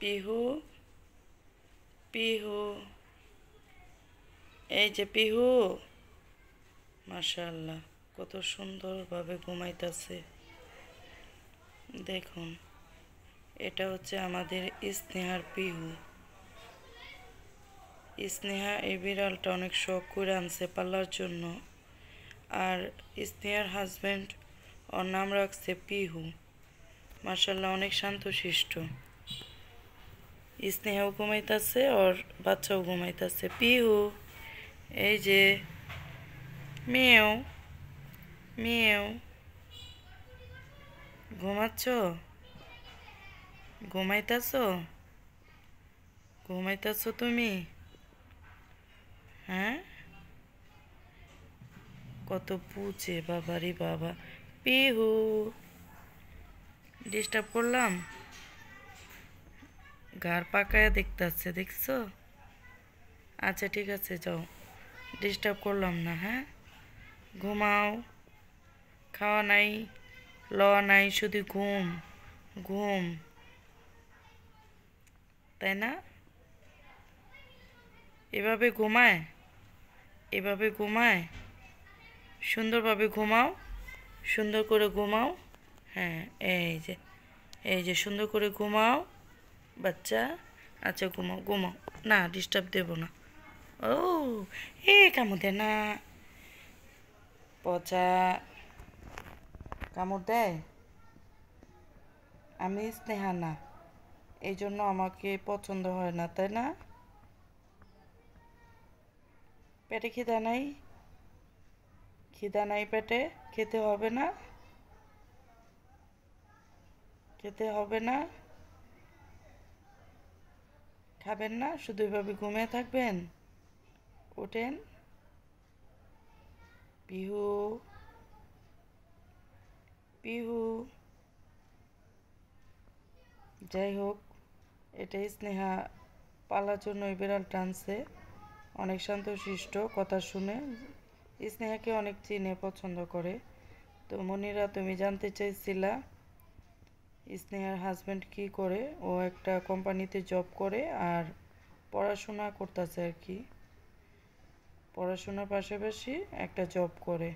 পিহু, পিহু, এই যে পিহু। মাশাআল্লাহ, কত সুন্দরভাবে ঘুমাইতেছে। দেখুন, এটা হচ্ছে আমাদের স্নেহার পিহু। স্নেহা এই বিড়ালটা অনেক শখ করে আনছে পালার জন্য। আর স্নেহার হাজব্যান্ড, ওর নাম রাখছে পিহু। মাশাআল্লাহ, অনেক শান্তশিষ্ট। স্নেহাও ঘুমাইতেছে, ওর বাচ্চাও ঘুমাইতেছে। পিহু, এই যে মেয়েও, মেয়েও ঘুমাচ্ছ, ঘুমাইতেছ, ঘুমাইতেছ তুমি? হ্যাঁ, কত বুঝে বাবারি বাবা। পিহু, ডিস্টার্ব করলাম? ঘাড় পাকায়া দেখতেছে, দেখছো? আচ্ছা ঠিক আছে, যাও, ডিস্টার্ব করলাম না। হ্যাঁ, ঘুমাও। খাওয়া নাই, লওয়া নাই, শুধু ঘুম, ঘুম, তাই না? এভাবে ঘুমায়, এভাবে ঘুমায়। সুন্দরভাবে ঘুমাও, সুন্দর করে ঘুমাও। হ্যাঁ, এই যে সুন্দর করে ঘুমাও বাচ্চা। আচ্ছা ঘুমাও, ঘুমাও। না, ডিস্টার্ব দেব না। ও, কামড় দেয় না, পচা। কামড় দেয়? আমি স্নেহা না, এই জন্য আমাকে পছন্দ হয় না, তাই না? পেটে খিদা নাই? খিদা নাই পেটে? খেতে হবে না? খেতে হবে না? খাবেন না? শুধু এভাবে ঘুমিয়ে থাকবেন? ওঠেন। পিহু, পিহু। যাই হোক, এটাই স্নেহা পালার জন্য এই বিড়াল টানছে। অনেক শান্তশিষ্ট, কথা শুনে। স্নেহাকে অনেক চিনে, পছন্দ করে। তো মনিরা, তুমি জানতে চাইছিলা স্নেহার হাজব্যান্ড কি করে। ও একটা কোম্পানিতে জব করে আর পড়াশোনা করতেছে আর কি। পড়াশোনার পাশাপাশি একটা জব করে।